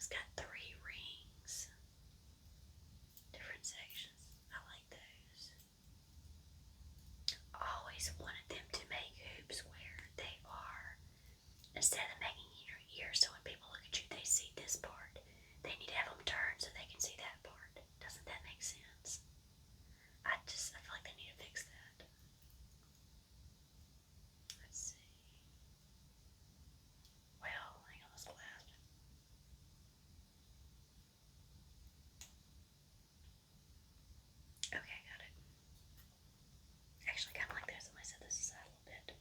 It's got 3 rings, different sections. I like those. I always wanted them to make hoops where they are, instead of making your ears so when people look at you they see this part, they need to have them turned so they can see that part. Doesn't that make sense? I feel like they need to fix that. Let's see. Well, hang on, this last. Okay, got it. Actually, kind of like this. I'm gonna set this aside a little bit.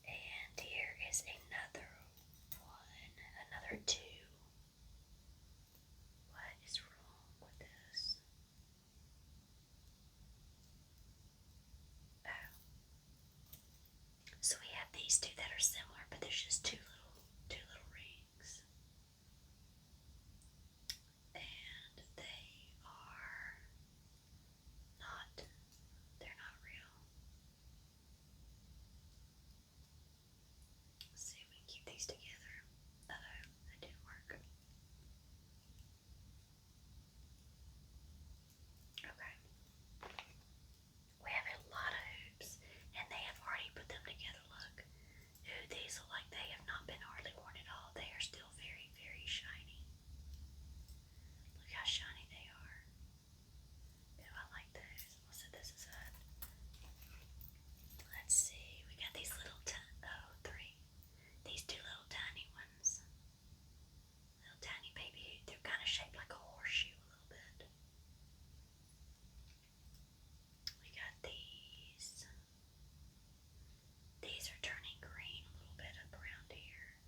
And here is another one, another 2. What is wrong with this? Oh. So we have these 2 that are similar, but there's just two little rings. And not, they're not real. Let's see if we can keep these together. Uh-oh, that didn't work. Okay. We have a lot of hoops, and they have already put them together. Look. Ooh, these look like they have not been hardly worn at all. They are still very, very shiny. Look how shiny they are. Ooh, I like those. We'll set this aside. Let's see. We got these little, 3. These 2 little tiny ones. Little tiny baby. They're kind of shaped like a horseshoe a little bit. We got these. These are turning green a little bit up around here.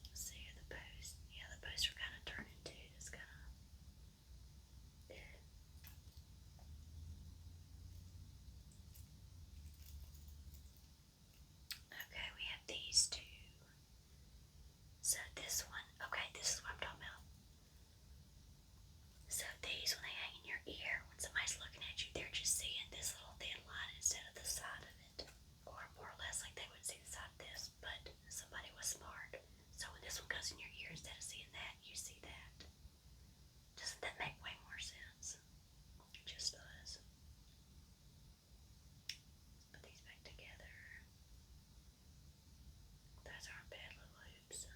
Let's see the posts. Yeah, the posts are kind of turning too. It's kind of. Okay, we have these 2. So this one, okay, this is what I'm talking about. So these, when they hang in your ear, when somebody's looking at you, they're just seeing this little thin line instead of the side of it. Or more or less like they wouldn't see the side of this, but somebody was smart. So when this one goes in your ear, instead of seeing that, you see that. Doesn't that make way more sense? It just does. Let's put these back together. Those aren't bad little hoops.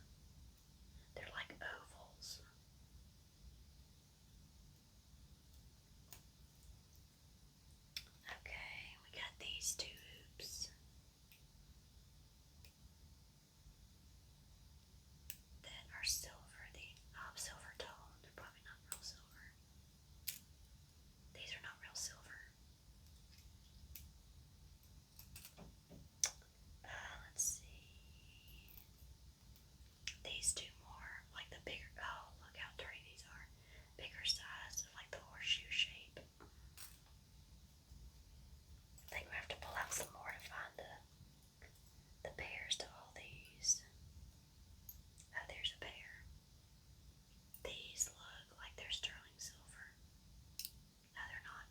They're like ovals. Okay, we got these 2 hoops that are silver. The silver tone. They're probably not real silver. These are not real silver. Let's see. These 2 more, like the bigger. Oh, look how dirty these are. Bigger size, like the horseshoe shape. I think we have to pull out some more to find the pairs to all these. Oh, there's a pair. These look like they're sterling silver. No, they're not.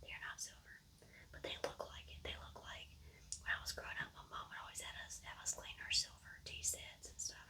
They are not silver, but they look like it. They look like when I was growing up, my mom would always have us clean our silver tea sets and stuff.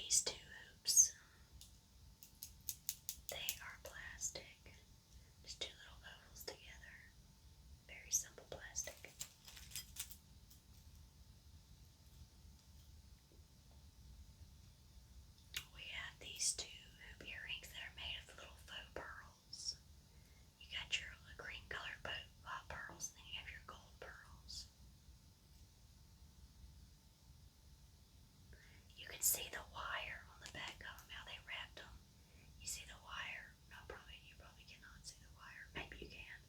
these two hoops. They are plastic. Just two little ovals together. Very simple plastic. We have these two hoop earrings that are made of little faux pearls. You got your green colored pearls, and then you have your gold pearls. You can see the wire on the back of them, how they wrapped them. You see the wire? No, you probably cannot see the wire. Maybe you can.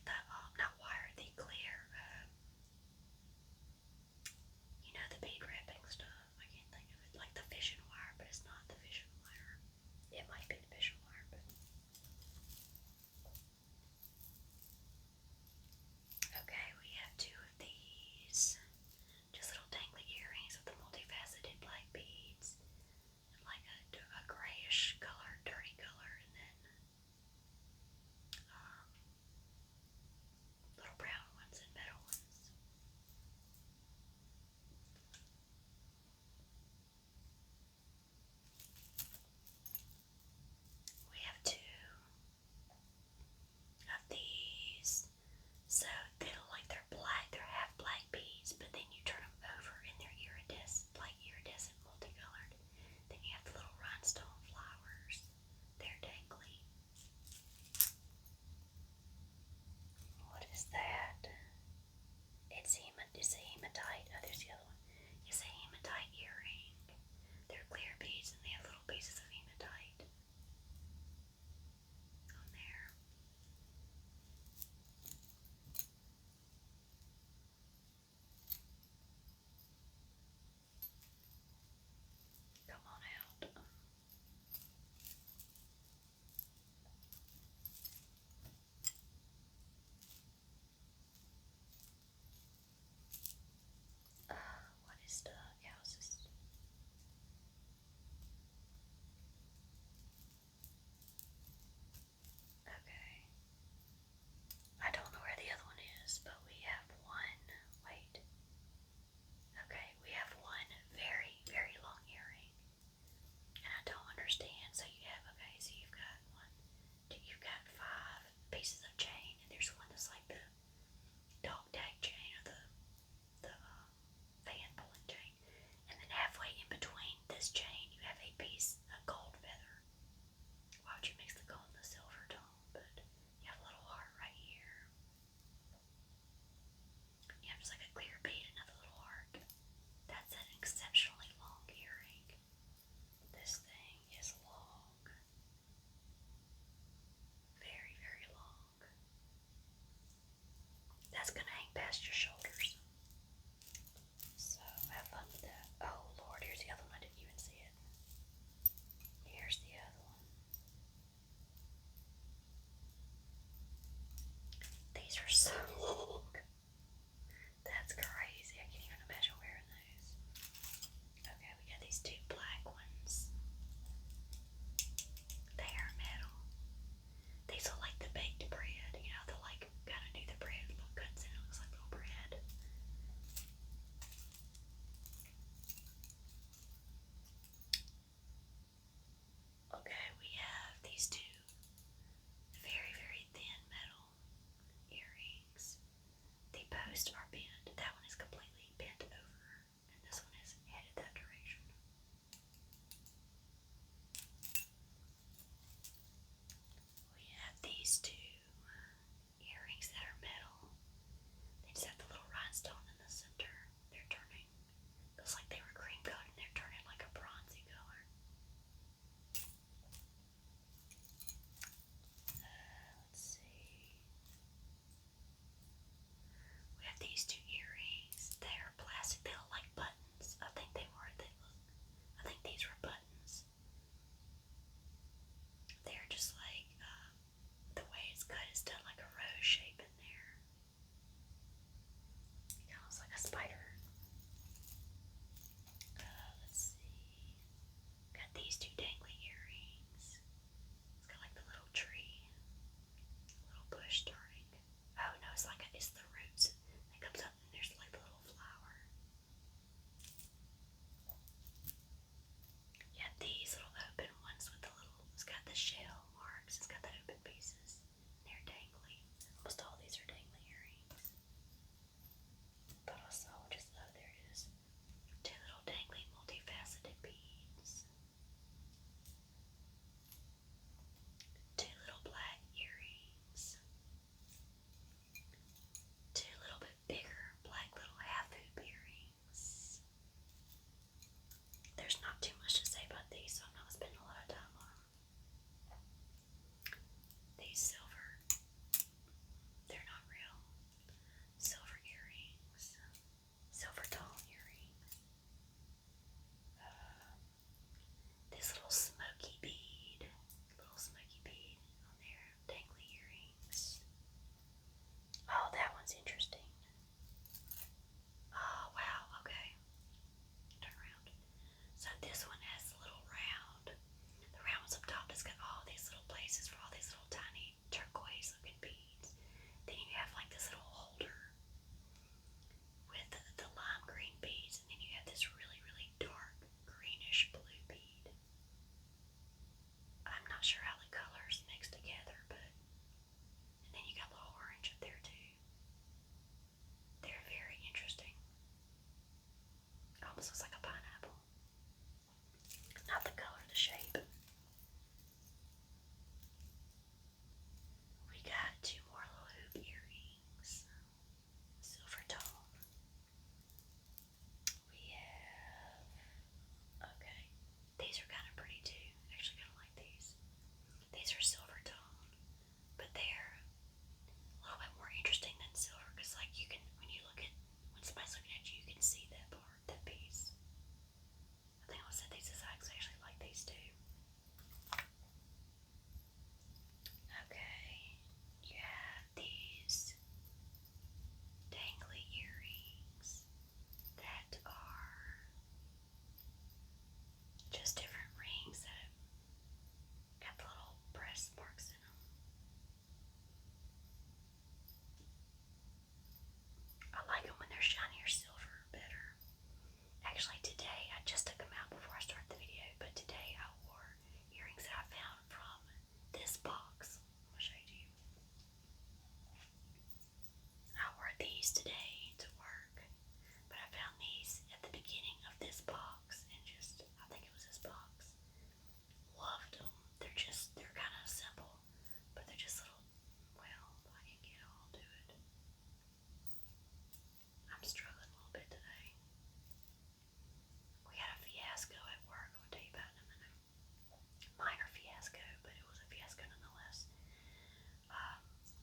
The not wire, the clear. You know, the bead wrapping stuff. I can't think of it. Like the fishing wire, but it's not the fishing wire. It might be the fishing wire, but. Okay, we have two of these. Just little dangly earrings with the multifaceted black beads. And like a grayish color, dirty color, and then little brown ones and metal ones. We have two of these. So they look like they're black, they're half black beads, but then you turn them over and they're iridescent multicolored. Then you have the little rhinestone flowers. They're dangly. What is that? It's a hematite. Oh, there's the other one. It's a hematite earring. They're clear beads and they have little pieces of hematite on there. Come on out. What is the houses? Okay. I don't know where the other one is, but we have one. Wait. Okay, we have one very, very long earring. And I don't understand. So you have, okay, so you've got you've got 5 pieces of chain, and there's one that's like the dog tag chain or the fan pulling chain. And then halfway in between this chain, you have a piece of gold feather. Why would you mix the gold and the silver tone? But you have a little heart right here. You have just like a clear bead, another little heart. That's an exceptionally long earring. This thing is long. Very, very long. That's gonna hang past your shoulders. So have fun with that. Oh Lord, here's the other one. I didn't even see it. Here's the other one. These are so long. That's crazy. I can't even imagine wearing those. Okay, we got these 2 black ones. They are metal. These look like the baked bread. You know, they'll like kind of do the bread with little cuts in it. It looks like little bread. Okay, we have these 2 very, very thin metal earrings. The posts are bent. That one is completely bent over, and this one is headed that direction. We have these 2 earrings that are metal. They just have the little rhinestone in the center. They're turning. Looks like they were cream colored and they're turning like a bronzy color. Let's see. We have these 2 earrings. They are plastic. They look like buttons. I think they were. I think these were buttons. They're just like the way it's cut is done like a rose shape in there. It looks like a spider. Let's see. Got these 2 dangly earrings. It's got like the little tree, little bush starting. Oh no, it's the roots. It comes up because it's got the open pieces. They're dangly. Almost all these are dangly earrings. But also, just, oh, there it is. Two little dangly multifaceted beads. Two little black earrings. Two little bit bigger black little half hoop earrings. There's not too much to say about these, so I'm not spending a lot of time on them. These silver, they're not real. Silver earrings. Silver tone earrings. This little smoky bead. Little smoky bead on their dangly earrings. Oh, that one's interesting. Oh, wow, okay. Turn around. So this one has a little round. The round one's up top that's got all these little places for all these little tiny turquoise looking beads. Then you have like this little holder with the lime green beads, and then you have this really, really dark greenish blue bead. I'm not sure how the colors mix together, but and then you got a little orange up there too. They're very interesting. Almost looks like a pineapple. Not the color, the shape. We got two more little hoop earrings. Silver tone. We have, okay, these are kind of pretty too. Actually kind of like these. These are silver tone, but they're a little bit more interesting than silver because like you can, when you look at, when somebody's looking at you, you can see that part, that piece. I think I'll set these aside because I actually like these too. Okay, you have these dangly earrings that are just different rings that got the little breast marks in them. I like them when they're shiny or silver better. Actually, today, I just took them out before I started the video, but today I wore earrings that I found from this box. I'm going to show you to you. I wore these today to work, but I found these at the beginning of this box, and just, I think it was this box. Loved them. They're kind of simple, but they're just little, well, I can get all to it. I'm struggling a little bit today. We had a fiasco at work. I'll tell you about it in a minute. Minor fiasco, but it was a fiasco nonetheless.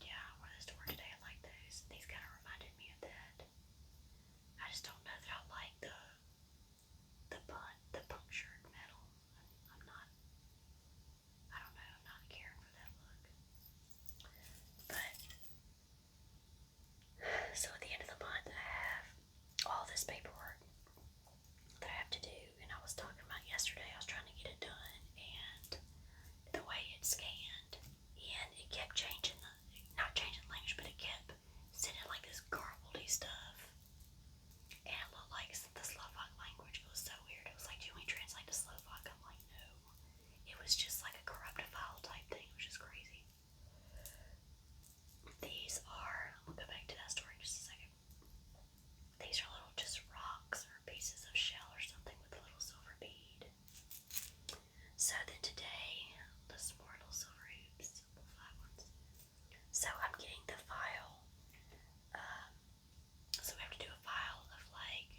Yeah, I wore this to work today. I like those. These kind of reminded me of that. I just don't know that I like the punctured metal. I'm not. I don't know. I'm not caring for that look. But so at the end of the month, I have all this paperwork that I have to do, and I was talking about yesterday. I was trying to get it done, and the way it scanned, and it kept changing not changing language, but it kept sending like this garbledy stuff, and it looked like the Slovak language. It was so weird. It was like, do you want me to translate to Slovak? I'm like, no. It was just like a corrupted file type thing, which is crazy. These are, we'll go back to that story in just a second. These are little just rocks or pieces of shell or something with a little silver bead. So then today, there's more little silver hoops, little flat ones. So I'm getting the file. So we have to do a file of like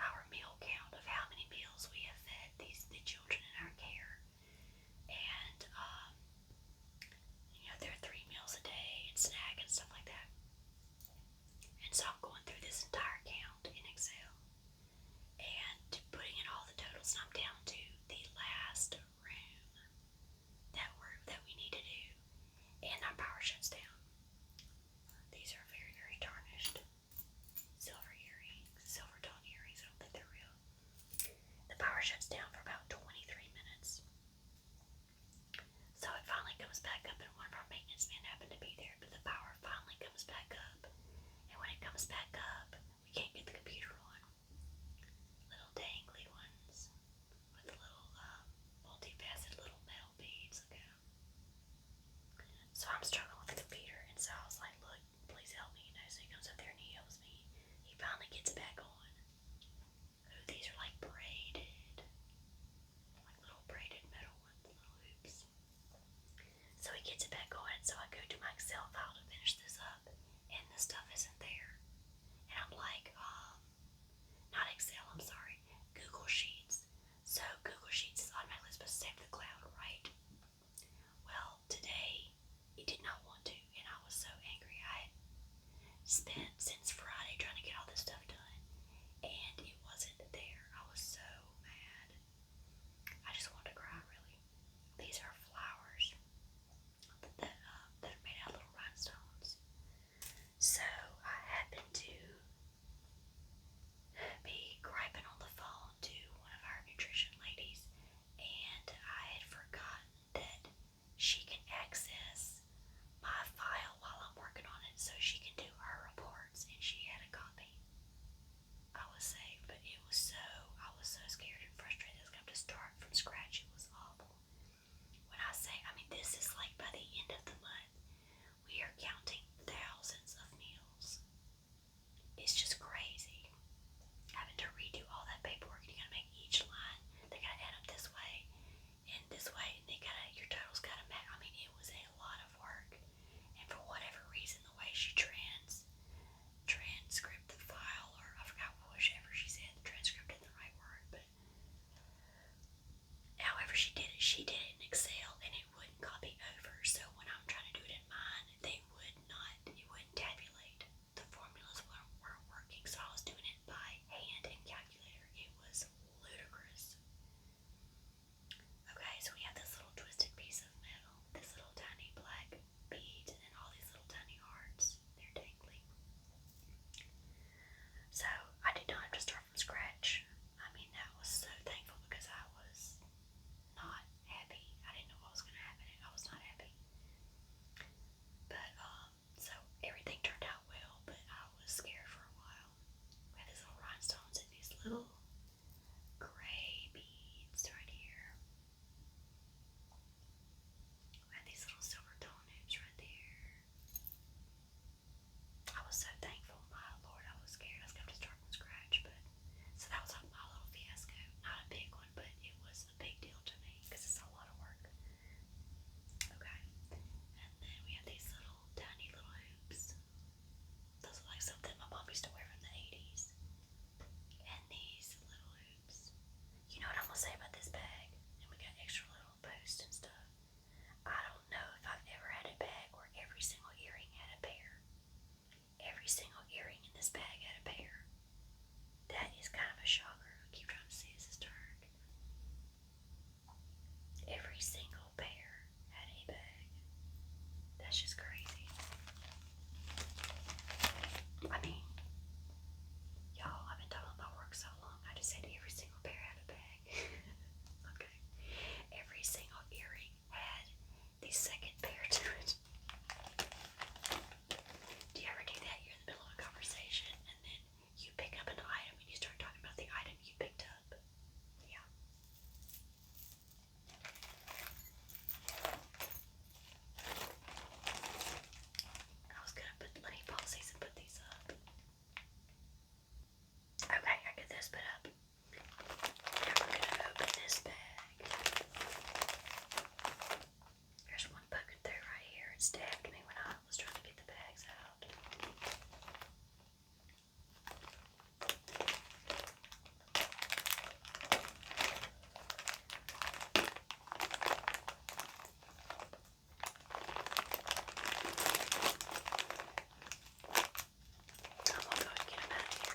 our meal count of how many meals we have fed the children in our care. And there are 3 meals a day and snack and stuff like that. And so I'm going through this entire count in Excel and putting in all the totals, and I'm down to the last room that we need to do, and our power shuts down. These are very, very tarnished silver earrings, silver tone earrings. I don't think they're real. The power shuts down for about 23 minutes. So it finally comes back up, and one of our maintenance men happened to be there, but the power finally comes back up. And when it comes back up, we can't get the computer on. Little dangly ones with the little multifaceted little metal beads. Look at them. So I'm struggling with the computer, and so I was like, look, please help me, so he comes up there and he helps me. He finally gets it back on. Ooh, these are like braided, like little braided metal ones, little hoops. So he gets it back on, so I go to my Excel file to finish this up, and the stuff isn't there. And I'm like, not Excel, I'm sorry, Google Sheets. So Google Sheets is automatically supposed to save the cloud, right? Well, today it did not want to, and I was so angry. I had spent since Friday trying to get all this stuff done, and it wasn't there. I was so mad. I just wanted to cry, really. These are flowers that are made out of little rhinestones. So I happened to be griping on the phone to one of our nutrition ladies, and I had forgotten that she can access my file while I'm working on it, so she can do her reports, and she had a copy. I was safe, but I was so scared and frustrated. I was going to start from scratch. It was awful. When I say, this is like by the end of the month, we are counting thousands of meals. It's just crazy. Having to redo all that paperwork, and you gotta make each line, they gotta add up this way, and they gotta, your totals gotta match. It was a lot of work, and for whatever reason, the way she transcript the file, or I forgot whatever she said, transcript isn't the right word, but however she did it in Excel, and it wouldn't copy over, so when I'm trying to do it in mine, it wouldn't tabulate. The formulas weren't working, so I was doing it by hand and calculator. It was ludicrous. Okay, so we have this little twisted piece of metal, this little tiny black bead, and all these little tiny hearts. They're dangling. So I did not have to start from scratch. That was so thankful, because I was not happy. I didn't know what was going to happen, and I was not happy. But so everything turned out well, but I was scared for a while. We had these little rhinestones and these little gray beads right here. We had these little silver tone hoops right there. I was so thankful. My Lord, I was scared. I was going to start from scratch, but so that was my little fiasco. Not a big one, but it was a big deal to me because it's a lot of work. Okay, and then we have these little tiny little hoops. Those are like something my mom used to wear from the 80s. And these little hoops. You know what I'm gonna say about this bag? And we got extra little posts and stuff. I don't know if I've ever had a bag where every single earring had a pair. Every single earring in this bag had a pair. That is kind of a shocker. I keep trying to see as it's turned. Every single pair had a bag. That's just crazy. Y'all, I've been talking about work so long, I just said every single pair had a bag. Okay. Every single earring had the second pair to it. Do you ever do that? You're in the middle of a conversation, and then you pick up an item, and you start talking about the item you picked up. Yeah. I was gonna let me pause these and put these up. Okay, I got this put up. Now we're gonna open this bag. There's one poking through right here. It stabbed me when I was trying to get the bags out. I'm gonna go and get them out of here.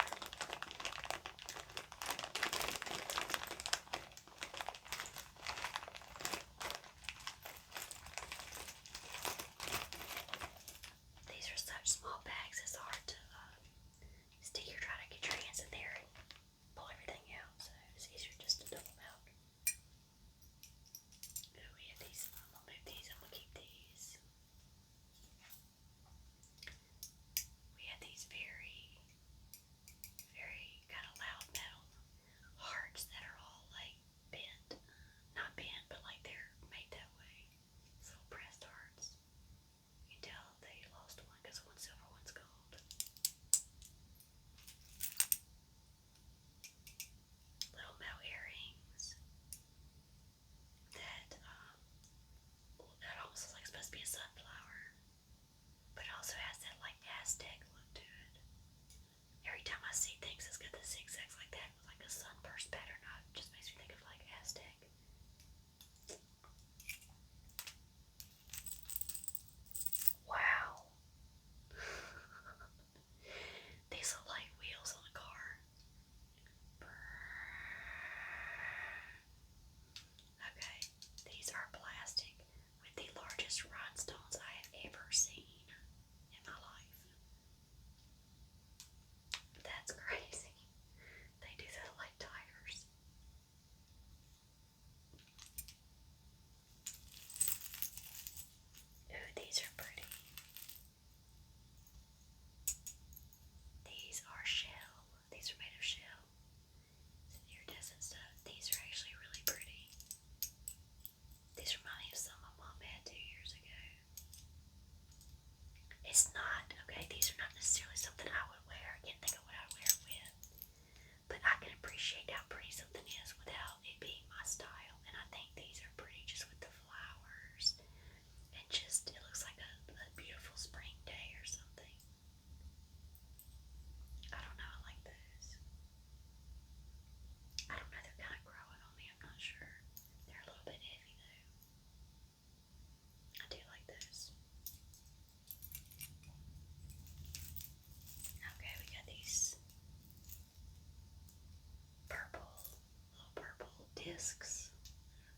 Aztec look to it. Every time I see things that's got the zigzags like that with like a sunburst pattern, it just makes me think of like Aztec. Wow. These look like wheels on a car. Okay, these are plastic with the largest rhinestones I have ever seen in my life. That's crazy. They do that like tires. Ooh, these are pretty. These are shell. These are made of shell. It's iridescent stuff. These are actually really pretty. These remind me of some my mom had 2 years ago. It's not, okay, these are not necessarily something I would wear. I can't think of what I would wear it with. But I can appreciate how pretty something is without it being my style. And I think these are pretty just with the flowers. And just, it looks like a beautiful spring day or something. I don't know, I like those. I don't know, they're kind of growing on me, I'm not sure. They're a little bit heavy though. I do like those. Okay, we got these little purple discs,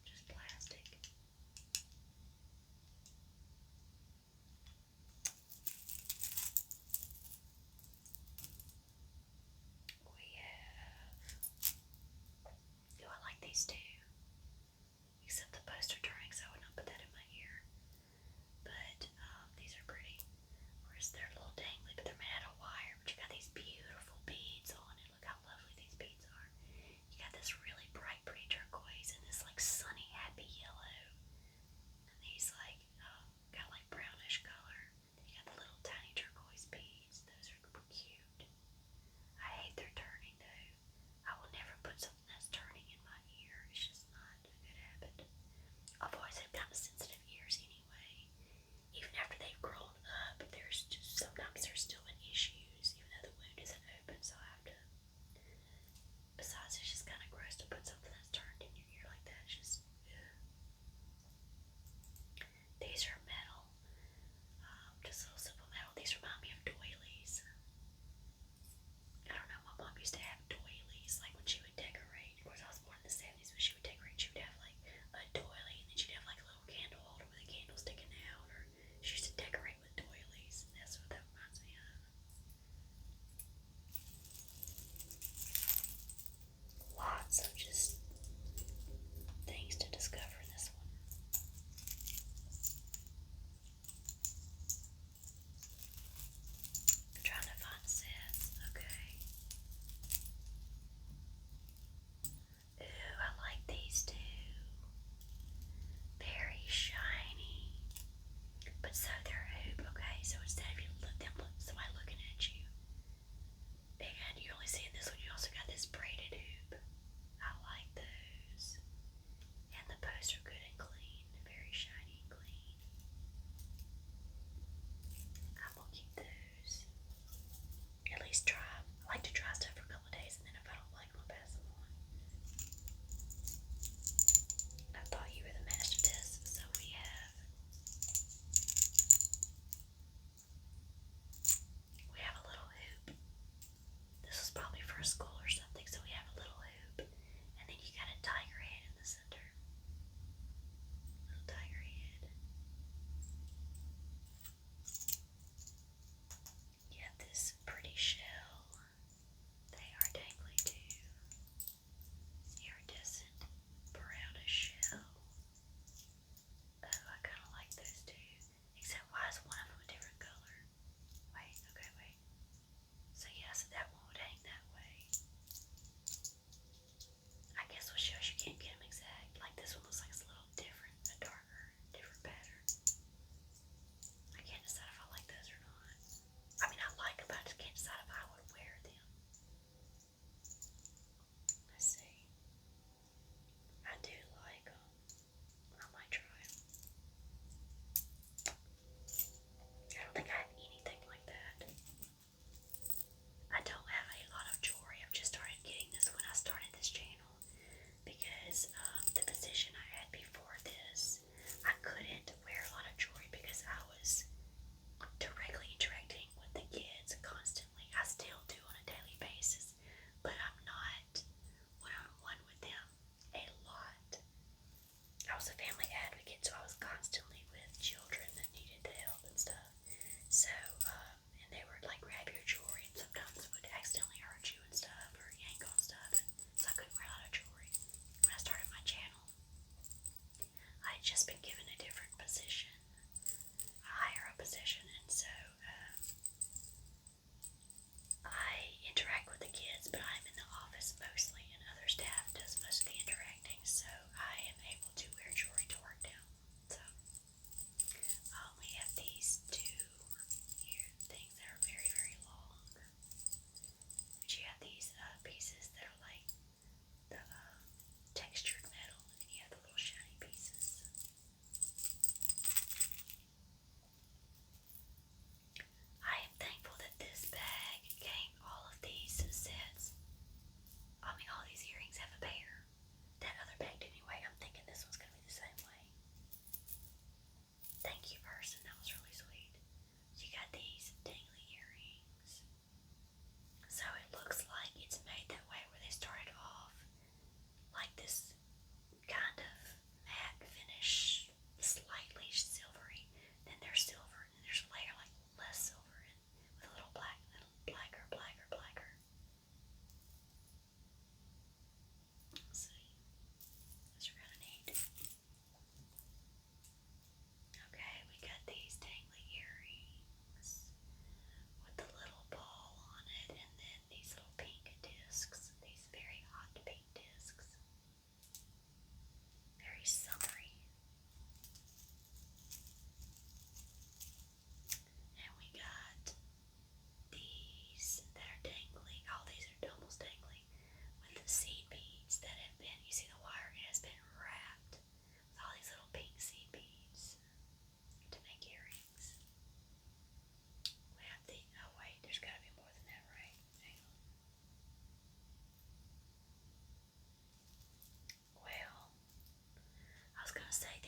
just plastic. We have, oh, I like these too, except the poster turning, so I would not put that in my ear. But these are pretty. Whereas they're a little dangly, but they're made out of wire. But you got these beautiful beads on it. Look how lovely these beads are. You got this really bright, pretty turquoise and this like sunny, happy yellow. And these like got like brownish color. Then you got the little tiny turquoise beads. Those are cute. I hate their turning though. I will never put something that's turning in my ear. It's just not a good habit. I've always had kind of sensitive ears anyway. Even after they've grown up, there's just sometimes there's still been issues, even though the wound isn't open, so I have to. Besides, it's just kind of gross to put something that's turned in your ear like that. It's just, ugh. These are metal, just little simple metal. These remind me of doilies. I don't know, my mom used to have doilies, like when she would decorate. Of course, I was born in the 70s, but she would decorate. She would have like a doily, and then she'd have like a little candle holder with a candle sticking out, or she used to decorate with doilies. That's what that reminds me of. Lots of just things to discover in this one. I'm trying to find sets. Okay. Ooh, I like these too. Very shiny. But so they're a hoop, okay? So instead of somebody looking at you, and you only see in this one, you also got this braided hoop. I like those. And the posts are good and clean. Very shiny and clean. I'm gonna keep those. At least try. I like to try stuff for a couple of days, and then if I don't like them, I'll pass them on. I thought you were the master of this. So we have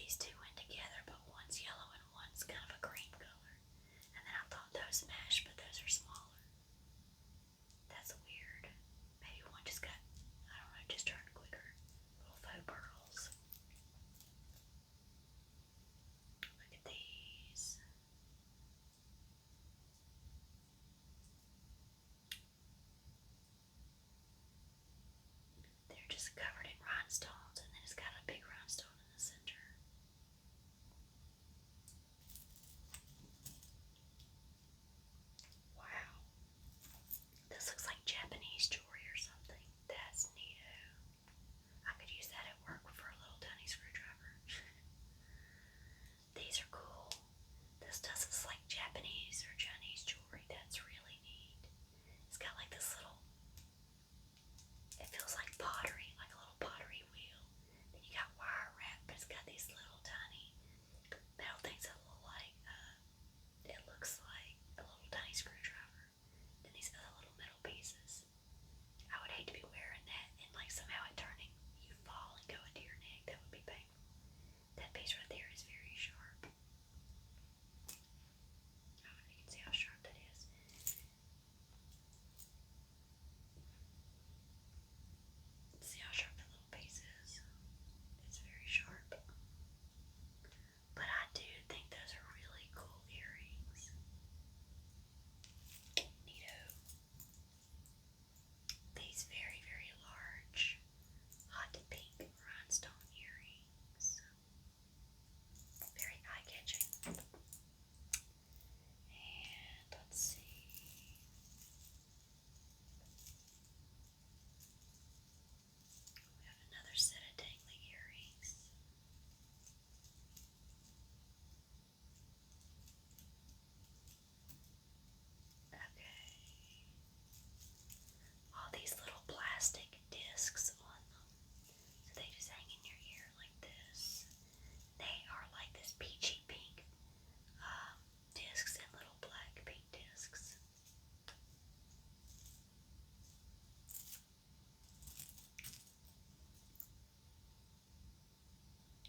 these two went together, but one's yellow and one's kind of a cream color. And then I thought those matched, but those are smaller. That's weird. Maybe one just got, I don't know, just turned quicker. Little faux pearls. Look at these. They're just covered in rhinestones, and then it's got a big rhinestone in the center. Wow. This looks like Japanese jewelry or something. That's neato. I could use that at work for a little tiny screwdriver. These are cool. This does look like Japanese or Chinese jewelry. That's really neat. It's got like this little, it feels like pottery, like a little pottery wheel. Then you got wire wrap, but it's got these little tiny metal things that look like, it looks like a little tiny screwdriver. Then these other little metal pieces. I would hate to be wearing that and like somehow it turning, you fall and go into your neck. That would be painful. That piece right there is very sharp. I don't know if you can see how sharp that is. See how sharp that little piece is? It's very sharp. But I do think those are really cool earrings. Neato. These very, very large hot pink rhinestone earrings. Very eye-catching. And let's see. We have another set of dangly earrings. Okay. All these little plastic discs on them. So they just hang in your ear like this. They are like this peachy pink discs and little black pink discs.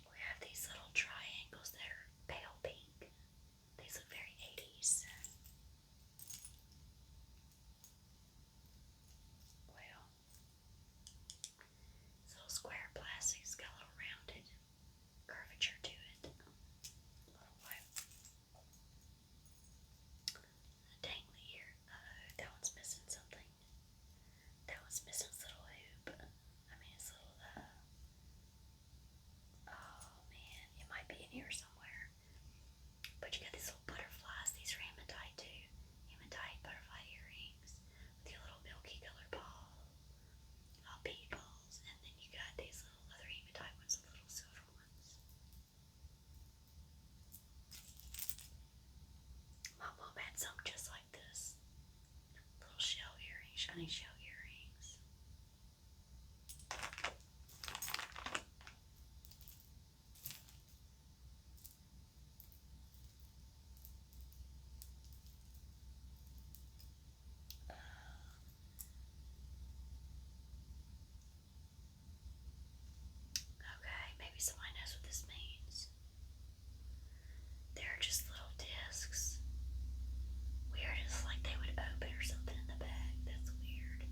We have these little triangles that are pale pink. These look very 80s. Well, this little square plastic's got a little rounded curvature to it. A little white. The dangly ear. That one's missing something. That one's missing its little hoop. I mean, its little, oh man, it might be in here somewhere. But you got these little butterflies. These are hematite too. Hematite butterfly earrings with your little milky colored ball. Bead balls. And then you got these little other hematite ones, the little silver ones. My mom had some just like this. Little shell earrings, shiny shell earrings. Okay, maybe somebody knows what this means. They're just little discs. Weird, it's like they would open or something in the bag. That's weird.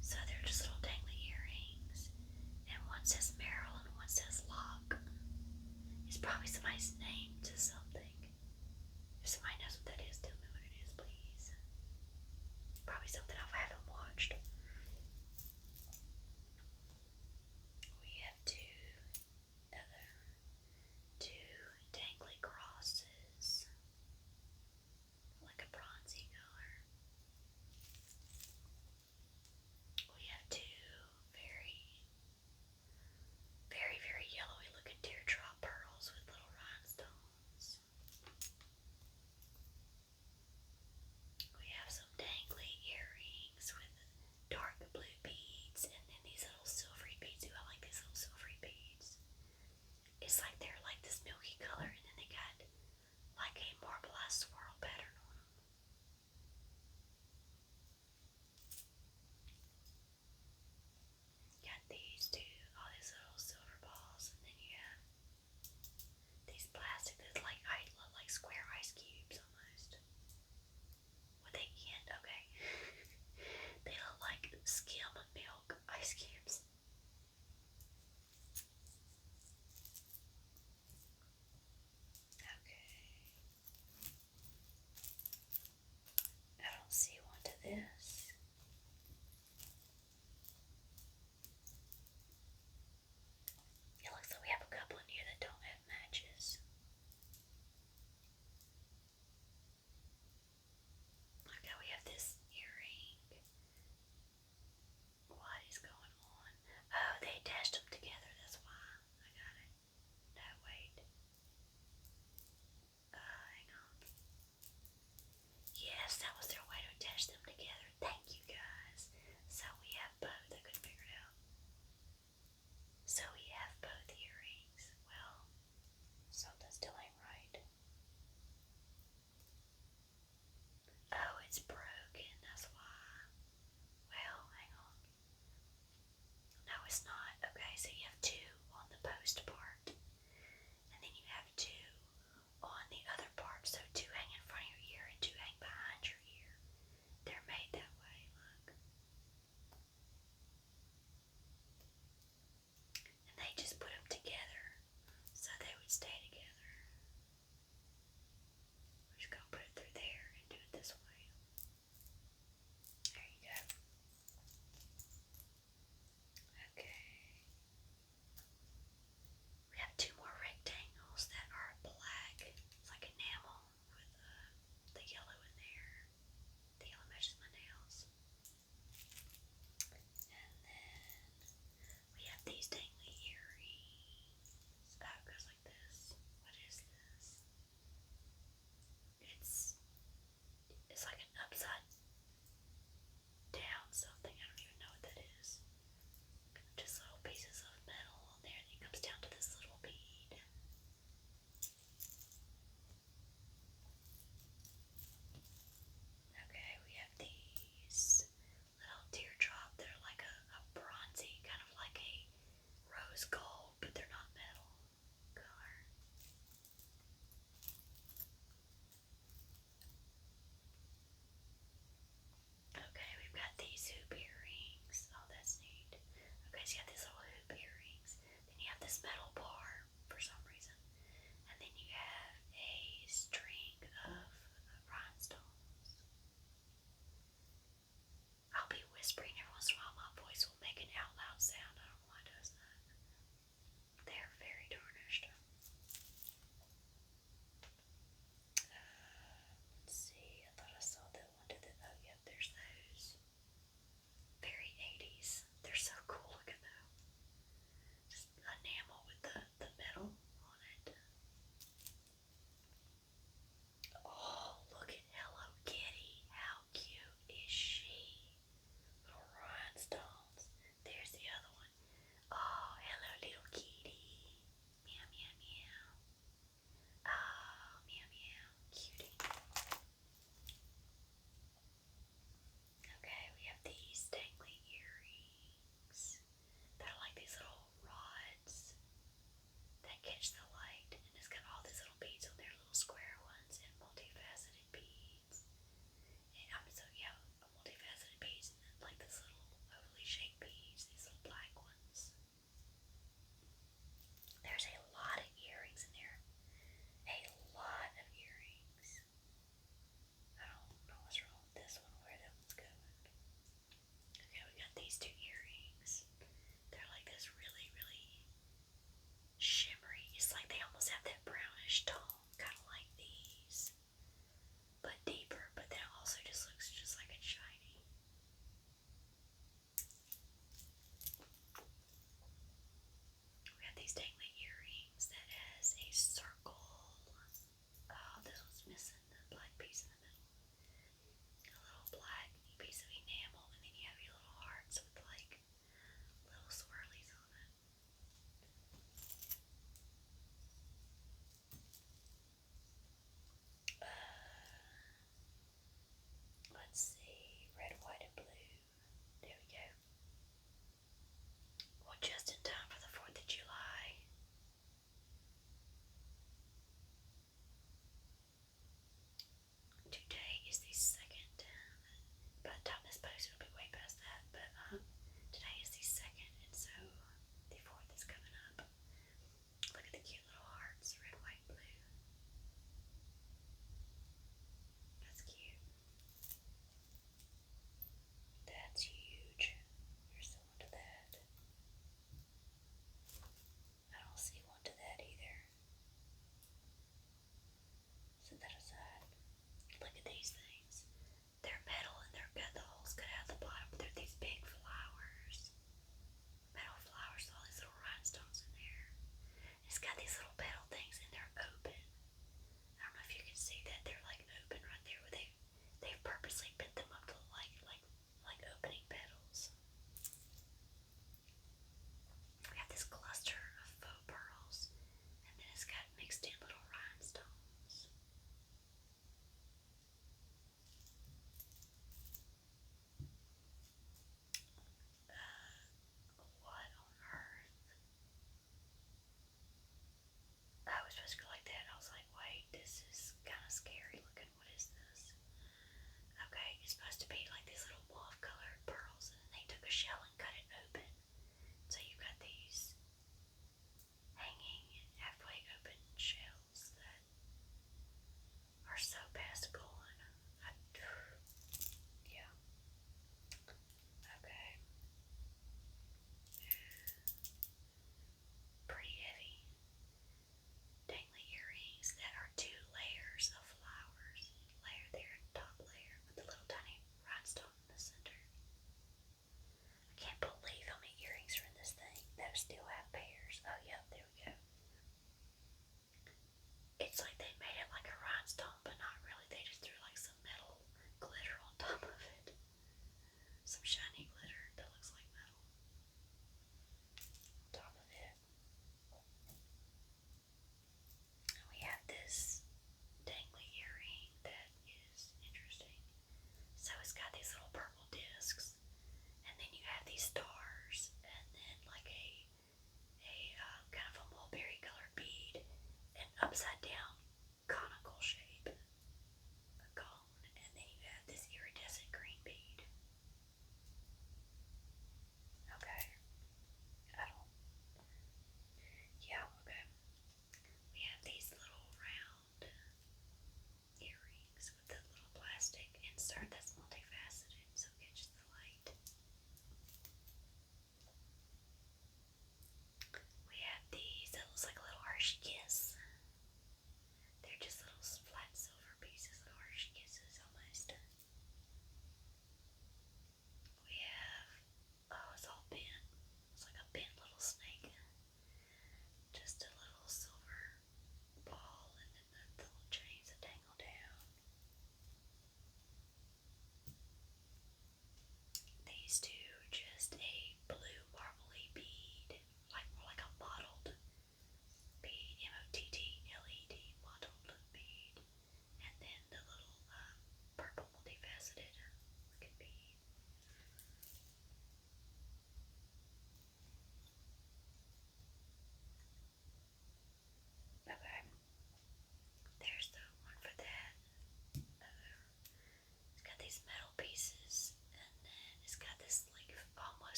So they're just little dangly earrings. And one says Meryl and one says Lock. It's probably somebody's name to something. If somebody knows what that is, tell me what it is, please. Probably something I haven't watched. We have two dangly crosses, like a bronzy color. We have two very, very, very yellowy looking teardrop pearls with little rhinestones. We have some dangly earrings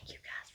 Thank you guys